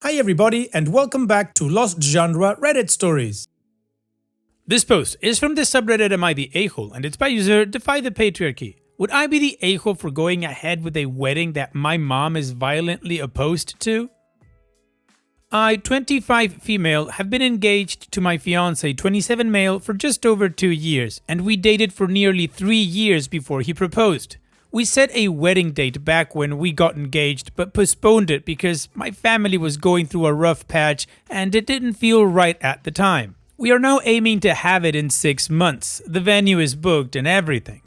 Hi everybody and welcome back to Lost Genre Reddit Stories. This post is from the subreddit Am I the A-hole and it's by user Defy the Patriarchy. Would I be the a-hole for going ahead with a wedding that my mom is violently opposed to? I, 25 female, have been engaged to my fiance, 27 male, for just over 2 years, and we dated for nearly 3 years before he proposed. We set a wedding date back when we got engaged, but postponed it because my family was going through a rough patch and it didn't feel right at the time. We are now aiming to have it in 6 months. The venue is booked and everything.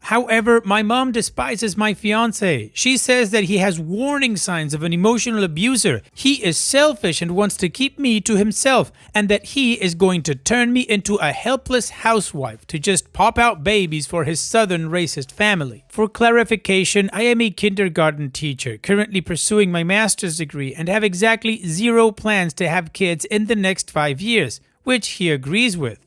However, my mom despises my fiancé. She says that he has warning signs of an emotional abuser. He is selfish and wants to keep me to himself, and that he is going to turn me into a helpless housewife to just pop out babies for his southern racist family. For clarification, I am a kindergarten teacher, currently pursuing my master's degree and have exactly 0 plans to have kids in the next 5 years, which he agrees with.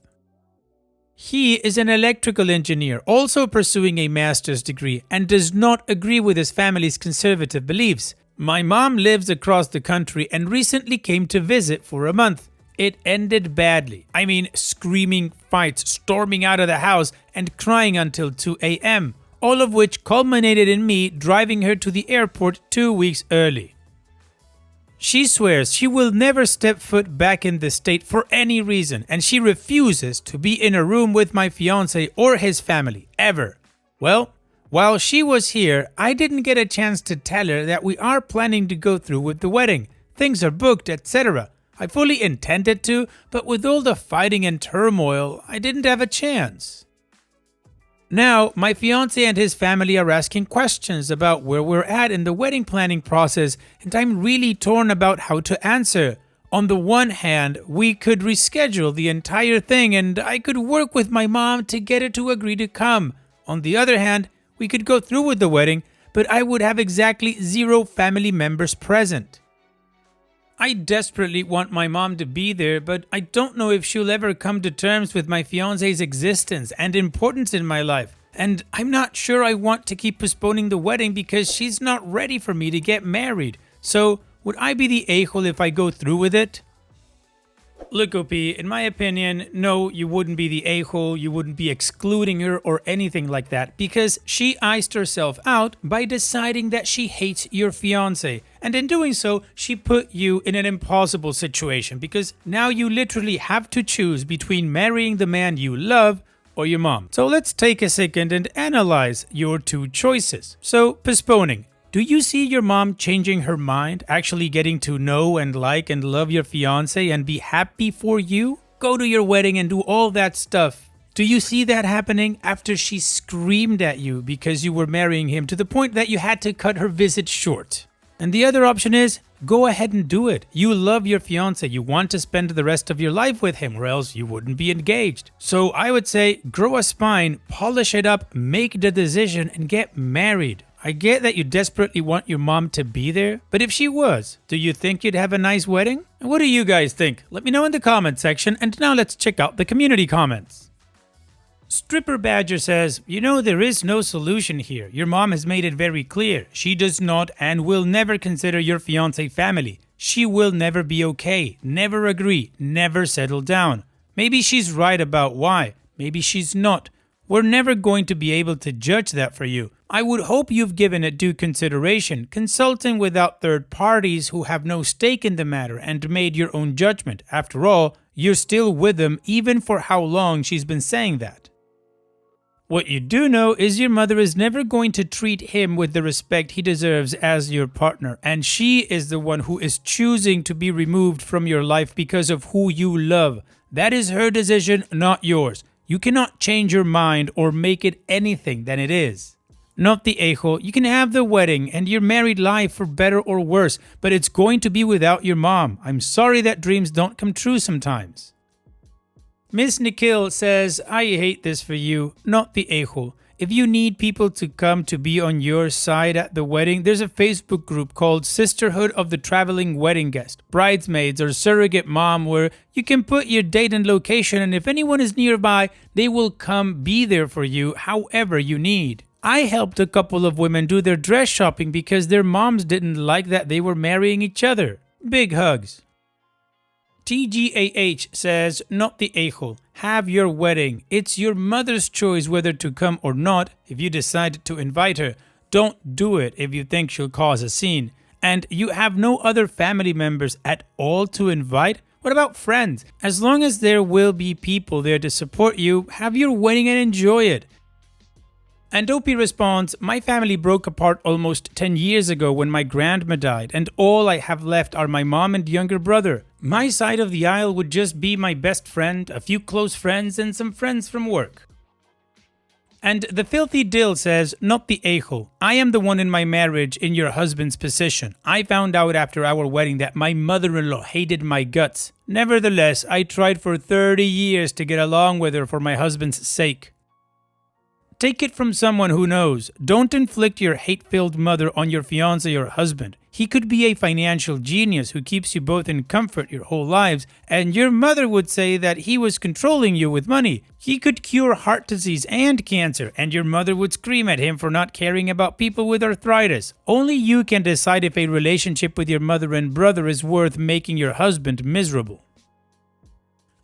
He is an electrical engineer, also pursuing a master's degree, and does not agree with his family's conservative beliefs. My mom lives across the country and recently came to visit for a month. It ended badly. I mean, screaming fights, storming out of the house, and crying until 2 a.m., all of which culminated in me driving her to the airport 2 weeks early. She swears she will never step foot back in the state for any reason, and she refuses to be in a room with my fiancé or his family, ever. Well, while she was here, I didn't get a chance to tell her that we are planning to go through with the wedding. Things are booked, etc. I fully intended to, but with all the fighting and turmoil, I didn't have a chance. Now, my fiancé and his family are asking questions about where we're at in the wedding planning process, and I'm really torn about how to answer. On the one hand, we could reschedule the entire thing and I could work with my mom to get her to agree to come. On the other hand, we could go through with the wedding, but I would have exactly 0 family members present. I desperately want my mom to be there, but I don't know if she'll ever come to terms with my fiancé's existence and importance in my life. And I'm not sure I want to keep postponing the wedding because she's not ready for me to get married. So, would I be the a-hole if I go through with it? Look, OP, in my opinion, no, you wouldn't be the a-hole, you wouldn't be excluding her or anything like that, because she iced herself out by deciding that she hates your fiancé, and in doing so, she put you in an impossible situation, because now you literally have to choose between marrying the man you love or your mom. So let's take a second and analyze your 2 choices. So, postponing. Do you see your mom changing her mind, actually getting to know and like and love your fiancé and be happy for you? Go to your wedding and do all that stuff. Do you see that happening after she screamed at you because you were marrying him to the point that you had to cut her visit short? And the other option is, go ahead and do it. You love your fiancé. You want to spend the rest of your life with him or else you wouldn't be engaged. So I would say, grow a spine, polish it up, make the decision and get married. I get that you desperately want your mom to be there, but if she was, do you think you'd have a nice wedding? And what do you guys think? Let me know in the comment section, and now let's check out the community comments. Stripper Badger says, you know, there is no solution here. Your mom has made it very clear. She does not and will never consider your fiancé family. She will never be okay, never agree, never settle down. Maybe she's right about why. Maybe she's not. We're never going to be able to judge that for you. I would hope you've given it due consideration, consulting without third parties who have no stake in the matter and made your own judgment. After all, you're still with them even for how long she's been saying that. What you do know is your mother is never going to treat him with the respect he deserves as your partner, and she is the one who is choosing to be removed from your life because of who you love. That is her decision, not yours. You cannot change your mind or make it anything than it is. Not the a-hole, you can have the wedding and your married life for better or worse, but it's going to be without your mom. I'm sorry that dreams don't come true sometimes. Miss Nikhil says, I hate this for you, not the a-hole. If you need people to come to be on your side at the wedding, there's a Facebook group called Sisterhood of the Traveling Wedding Guest, Bridesmaids or Surrogate Mom, where you can put your date and location, and if anyone is nearby, they will come be there for you however you need. I helped a couple of women do their dress shopping because their moms didn't like that they were marrying each other. Big hugs. TGAH says, not the a-hole. Have your wedding. It's your mother's choice whether to come or not. If you decide to invite her, don't do it if you think she'll cause a scene. And you have no other family members at all to invite? What about friends? As long as there will be people there to support you, have your wedding and enjoy it. And Opie responds, my family broke apart almost 10 years ago when my grandma died, and all I have left are my mom and younger brother. My side of the aisle would just be my best friend, a few close friends, and some friends from work. And the filthy Dill says, not the a-hole. I am the one in my marriage in your husband's position. I found out after our wedding that my mother-in-law hated my guts. Nevertheless, I tried for 30 years to get along with her for my husband's sake. Take it from someone who knows. Don't inflict your hate-filled mother on your fiancé or husband. He could be a financial genius who keeps you both in comfort your whole lives, and your mother would say that he was controlling you with money. He could cure heart disease and cancer, and your mother would scream at him for not caring about people with arthritis. Only you can decide if a relationship with your mother and brother is worth making your husband miserable.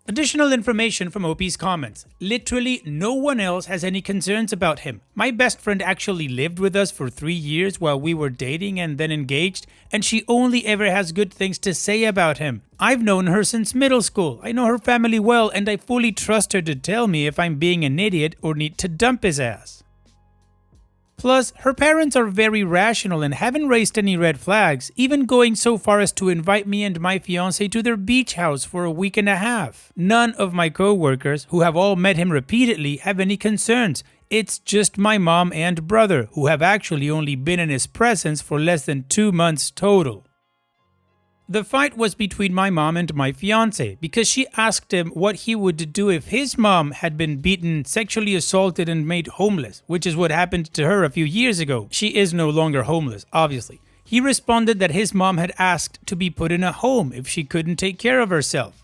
Additional information from Opie's comments. Literally no one else has any concerns about him. My best friend actually lived with us for 3 years while we were dating and then engaged, and she only ever has good things to say about him. I've known her since middle school. I know her family well, and I fully trust her to tell me if I'm being an idiot or need to dump his ass. Plus, her parents are very rational and haven't raised any red flags, even going so far as to invite me and my fiancé to their beach house for a week and a half. None of my co-workers, who have all met him repeatedly, have any concerns. It's just my mom and brother, who have actually only been in his presence for less than 2 months total. The fight was between my mom and my fiancé because she asked him what he would do if his mom had been beaten, sexually assaulted, and made homeless, which is what happened to her a few years ago. She is no longer homeless, obviously. He responded that his mom had asked to be put in a home if she couldn't take care of herself.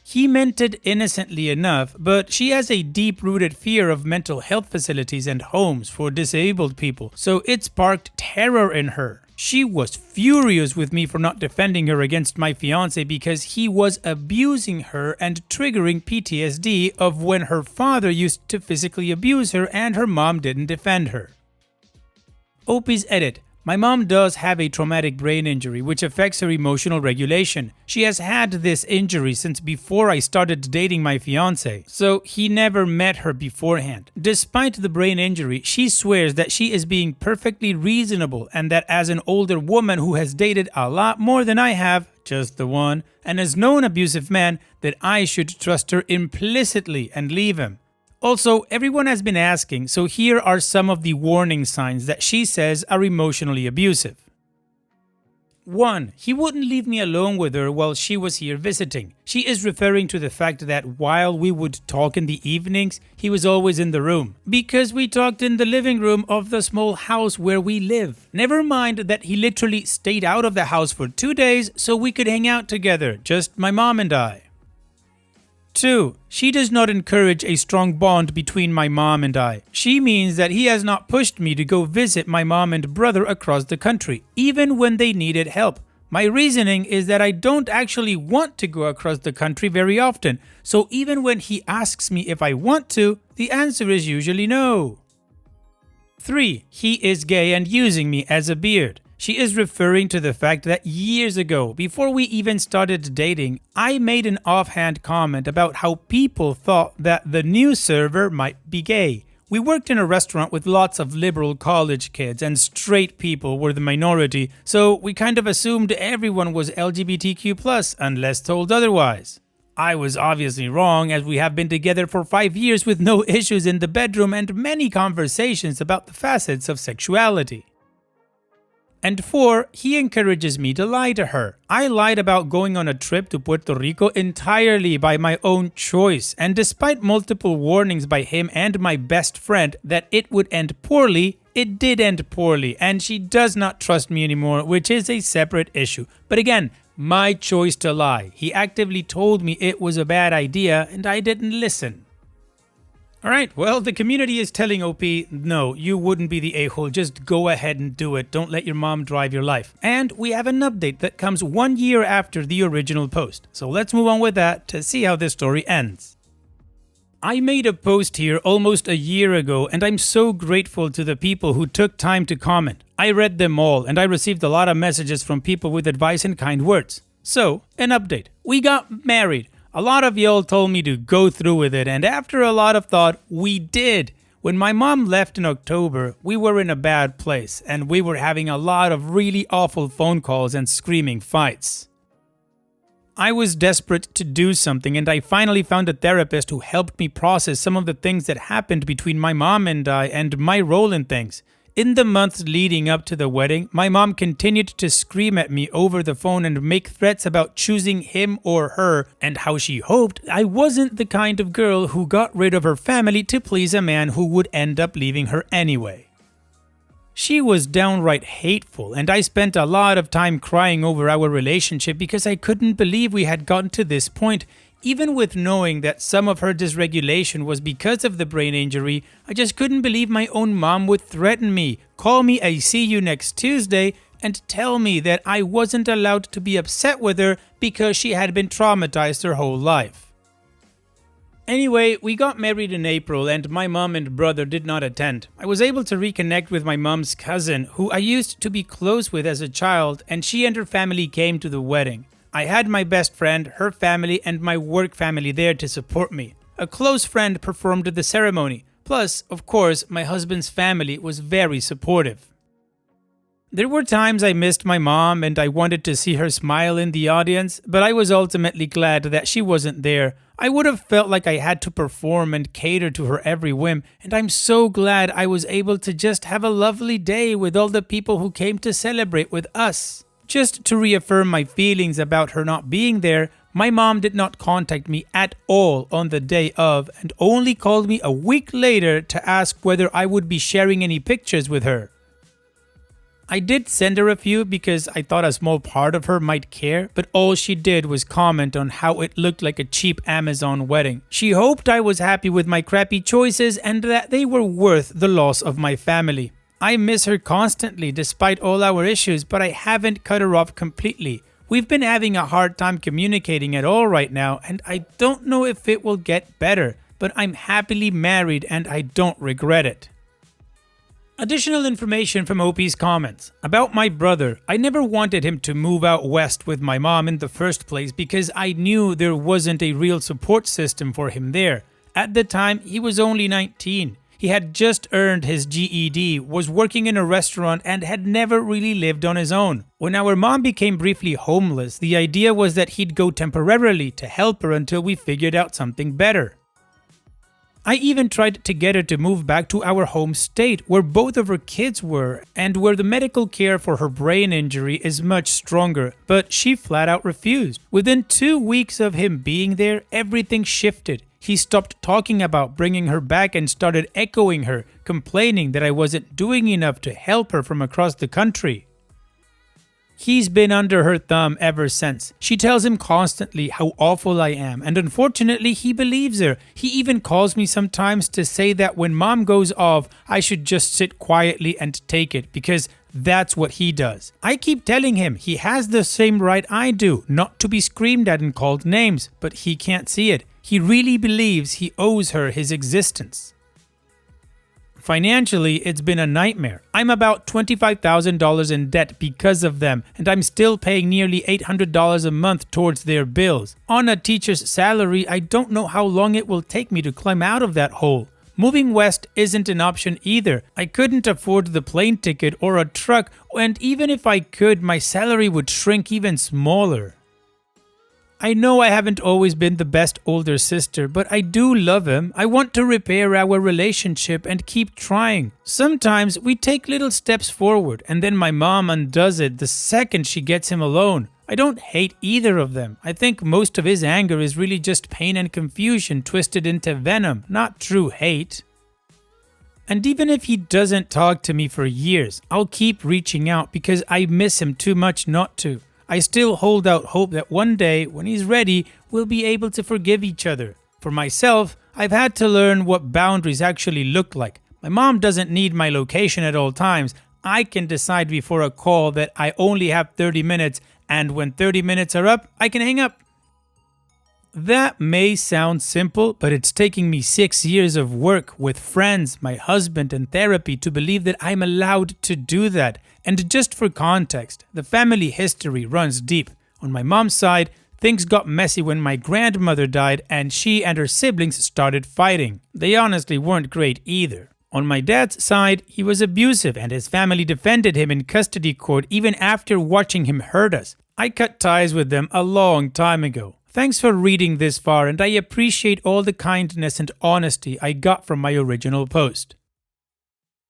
He meant it innocently enough, but she has a deep-rooted fear of mental health facilities and homes for disabled people, so it sparked terror in her. She was furious with me for not defending her against my fiancé because he was abusing her and triggering PTSD of when her father used to physically abuse her and her mom didn't defend her. Opie's edit. My mom does have a traumatic brain injury which affects her emotional regulation. She has had this injury since before I started dating my fiancé, so he never met her beforehand. Despite the brain injury, she swears that she is being perfectly reasonable and that as an older woman who has dated a lot more than I have, just the one, and has known abusive men, that I should trust her implicitly and leave him. Also, everyone has been asking, so here are some of the warning signs that she says are emotionally abusive. 1. He wouldn't leave me alone with her while she was here visiting. She is referring to the fact that while we would talk in the evenings, he was always in the room. Because we talked in the living room of the small house where we live. Never mind that he literally stayed out of the house for 2 days so we could hang out together, just my mom and I. 2. She does not encourage a strong bond between my mom and I. She means that he has not pushed me to go visit my mom and brother across the country, even when they needed help. My reasoning is that I don't actually want to go across the country very often, so even when he asks me if I want to, the answer is usually no. 3. He is gay and using me as a beard. She is referring to the fact that years ago, before we even started dating, I made an offhand comment about how people thought that the new server might be gay. We worked in a restaurant with lots of liberal college kids and straight people were the minority, so we kind of assumed everyone was LGBTQ+, unless told otherwise. I was obviously wrong, as we have been together for 5 years with no issues in the bedroom and many conversations about the facets of sexuality. And 4, he encourages me to lie to her. I lied about going on a trip to Puerto Rico entirely by my own choice, and despite multiple warnings by him and my best friend that it would end poorly, it did end poorly, and she does not trust me anymore, which is a separate issue. But again, my choice to lie. He actively told me it was a bad idea, and I didn't listen. Alright, well, the community is telling OP, no, you wouldn't be the a-hole, just go ahead and do it, don't let your mom drive your life. And we have an update that comes 1 year after the original post. So let's move on with that to see how this story ends. I made a post here almost a year ago, and I'm so grateful to the people who took time to comment. I read them all, and I received a lot of messages from people with advice and kind words. So, an update. We got married. A lot of y'all told me to go through with it, and after a lot of thought, we did. When my mom left in October, we were in a bad place, and we were having a lot of really awful phone calls and screaming fights. I was desperate to do something, and I finally found a therapist who helped me process some of the things that happened between my mom and I and my role in things. In the months leading up to the wedding, my mom continued to scream at me over the phone and make threats about choosing him or her, and how she hoped I wasn't the kind of girl who got rid of her family to please a man who would end up leaving her anyway. She was downright hateful, and I spent a lot of time crying over our relationship because I couldn't believe we had gotten to this point. Even with knowing that some of her dysregulation was because of the brain injury, I just couldn't believe my own mom would threaten me, call me a see you next Tuesday, and tell me that I wasn't allowed to be upset with her because she had been traumatized her whole life. Anyway, we got married in April, and my mom and brother did not attend. I was able to reconnect with my mom's cousin, who I used to be close with as a child, and she and her family came to the wedding. I had my best friend, her family, and my work family there to support me. A close friend performed the ceremony. Plus, of course, my husband's family was very supportive. There were times I missed my mom and I wanted to see her smile in the audience, but I was ultimately glad that she wasn't there. I would have felt like I had to perform and cater to her every whim, and I'm so glad I was able to just have a lovely day with all the people who came to celebrate with us. Just to reaffirm my feelings about her not being there, my mom did not contact me at all on the day of and only called me a week later to ask whether I would be sharing any pictures with her. I did send her a few because I thought a small part of her might care, but all she did was comment on how it looked like a cheap Amazon wedding. She hoped I was happy with my crappy choices and that they were worth the loss of my family. I miss her constantly despite all our issues, but I haven't cut her off completely. We've been having a hard time communicating at all right now, and I don't know if it will get better, but I'm happily married and I don't regret it. Additional information from OP's comments. About my brother, I never wanted him to move out west with my mom in the first place because I knew there wasn't a real support system for him there. At the time, he was only 19. He had just earned his GED, was working in a restaurant, and had never really lived on his own. When our mom became briefly homeless, the idea was that he'd go temporarily to help her until we figured out something better. I even tried to get her to move back to our home state where both of her kids were and where the medical care for her brain injury is much stronger, but she flat out refused. Within 2 weeks of him being there, everything shifted. He stopped talking about bringing her back and started echoing her, complaining that I wasn't doing enough to help her from across the country. He's been under her thumb ever since. She tells him constantly how awful I am, and unfortunately he believes her. He even calls me sometimes to say that when mom goes off, I should just sit quietly and take it because that's what he does. I keep telling him he has the same right I do, not to be screamed at and called names, but he can't see it. He really believes he owes her his existence. Financially, it's been a nightmare. I'm about $25,000 in debt because of them, and I'm still paying nearly $800 a month towards their bills. On a teacher's salary, I don't know how long it will take me to climb out of that hole. Moving west isn't an option either. I couldn't afford the plane ticket or a truck, and even if I could, my salary would shrink even smaller. I know I haven't always been the best older sister, but I do love him. I want to repair our relationship and keep trying. Sometimes we take little steps forward and then my mom undoes it the second she gets him alone. I don't hate either of them. I think most of his anger is really just pain and confusion twisted into venom, not true hate. And even if he doesn't talk to me for years, I'll keep reaching out because I miss him too much not to. I still hold out hope that one day, when he's ready, we'll be able to forgive each other. For myself, I've had to learn what boundaries actually look like. My mom doesn't need my location at all times. I can decide before a call that I only have 30 minutes, and when 30 minutes are up, I can hang up. That may sound simple, but it's taking me 6 years of work with friends, my husband, and therapy to believe that I'm allowed to do that. And just for context, the family history runs deep. On my mom's side, things got messy when my grandmother died and she and her siblings started fighting. They honestly weren't great either. On my dad's side, he was abusive and his family defended him in custody court even after watching him hurt us. I cut ties with them a long time ago. Thanks for reading this far, and I appreciate all the kindness and honesty I got from my original post.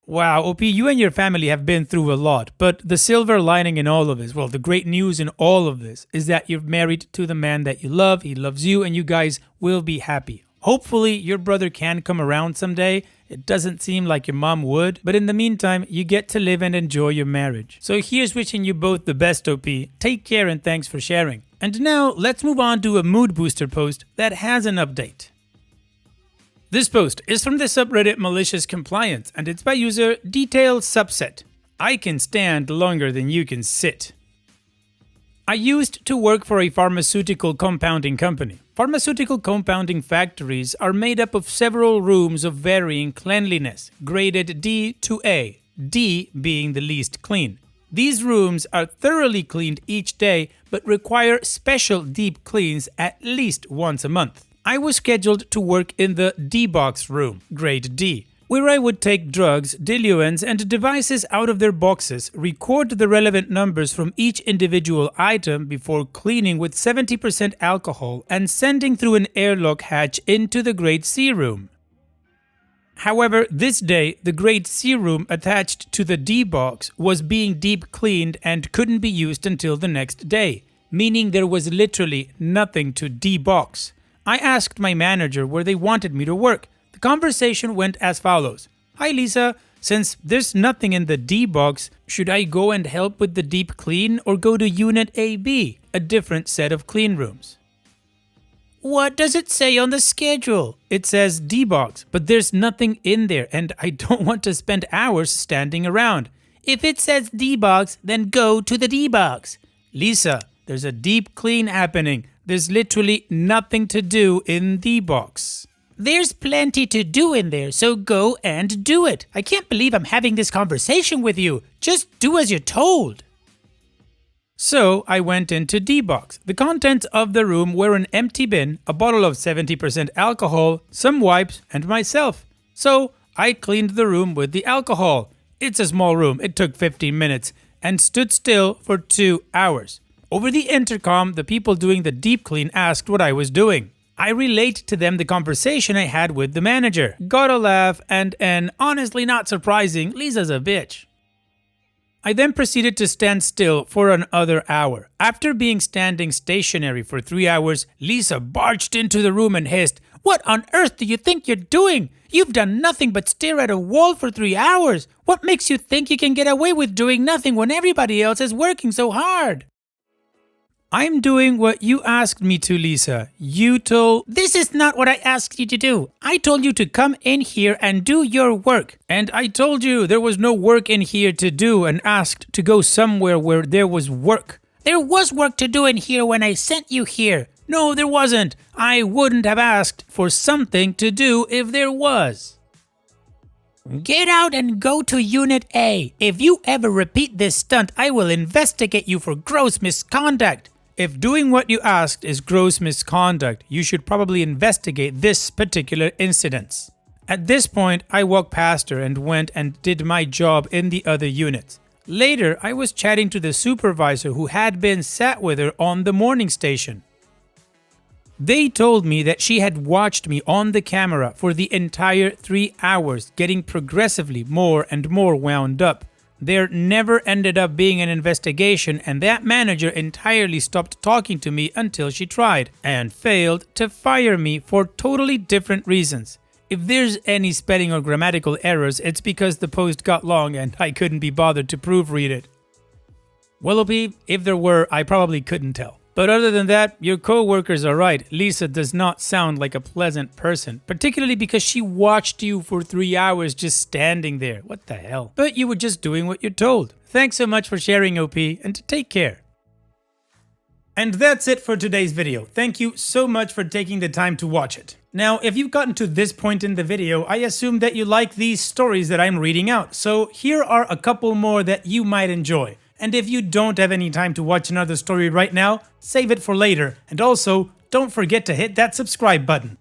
Wow, OP, you and your family have been through a lot, but the silver lining in all of this, well, the great news in all of this, is that you're married to the man that you love, he loves you, and you guys will be happy. Hopefully, your brother can come around someday. It doesn't seem like your mom would, but in the meantime, you get to live and enjoy your marriage. So here's wishing you both the best, OP. Take care and thanks for sharing. And now, let's move on to a mood booster post that has an update. This post is from the subreddit Malicious Compliance, and it's by user Detail Subset. I can stand longer than you can sit. I used to work for a pharmaceutical compounding company. Pharmaceutical compounding factories are made up of several rooms of varying cleanliness, graded D to A, D being the least clean. These rooms are thoroughly cleaned each day, but require special deep cleans at least once a month. I was scheduled to work in the D-box room, grade D, where I would take drugs, diluents, and devices out of their boxes, record the relevant numbers from each individual item before cleaning with 70% alcohol and sending through an airlock hatch into the grade C room. However, this day, the grade C room attached to the D box was being deep cleaned and couldn't be used until the next day, meaning there was literally nothing to debox. I asked my manager where they wanted me to work. The conversation went as follows. Hi Lisa, since there's nothing in the D box, should I go and help with the deep clean or go to Unit AB, a different set of clean rooms? What does it say on the schedule? It says D-box, but there's nothing in there and I don't want to spend hours standing around. If it says D-box, then go to the D-box. Lisa, there's a deep clean happening. There's literally nothing to do in D-box. There's plenty to do in there, so go and do it. I can't believe I'm having this conversation with you. Just do as you're told. So I went into D-box. The contents of the room were an empty bin, a bottle of 70% alcohol, some wipes, and myself. So I cleaned the room with the alcohol. It's a small room, it took 15 minutes, and stood still for 2 hours. Over the intercom, the people doing the deep clean asked what I was doing. I relayed to them the conversation I had with the manager. Got a laugh and an honestly not surprising, Lisa's a bitch. I then proceeded to stand still for another hour. After being standing stationary for 3 hours, Lisa barged into the room and hissed, "What on earth do you think you're doing? You've done nothing but stare at a wall for 3 hours. What makes you think you can get away with doing nothing when everybody else is working so hard?" I'm doing what you asked me to, Lisa. You told... This is not what I asked you to do. I told you to come in here and do your work. And I told you there was no work in here to do and asked to go somewhere where there was work. There was work to do in here when I sent you here. No, there wasn't. I wouldn't have asked for something to do if there was. Get out and go to Unit A. If you ever repeat this stunt, I will investigate you for gross misconduct. If doing what you asked is gross misconduct, you should probably investigate this particular incident. At this point, I walked past her and went and did my job in the other units. Later, I was chatting to the supervisor who had been sat with her on the morning station. They told me that she had watched me on the camera for the entire 3 hours, getting progressively more and more wound up. There never ended up being an investigation, and that manager entirely stopped talking to me until she tried, and failed to fire me for totally different reasons. If there's any spelling or grammatical errors, it's because the post got long and I couldn't be bothered to proofread it. Well, OP, if there were, I probably couldn't tell. But other than that, your co-workers are right. Lisa does not sound like a pleasant person, particularly because she watched you for 3 hours just standing there. What the hell? But you were just doing what you're told. Thanks so much for sharing, OP, and take care. And that's it for today's video. Thank you so much for taking the time to watch it. Now, if you've gotten to this point in the video, I assume that you like these stories that I'm reading out. So here are a couple more that you might enjoy. And if you don't have any time to watch another story right now, save it for later. And also, don't forget to hit that subscribe button.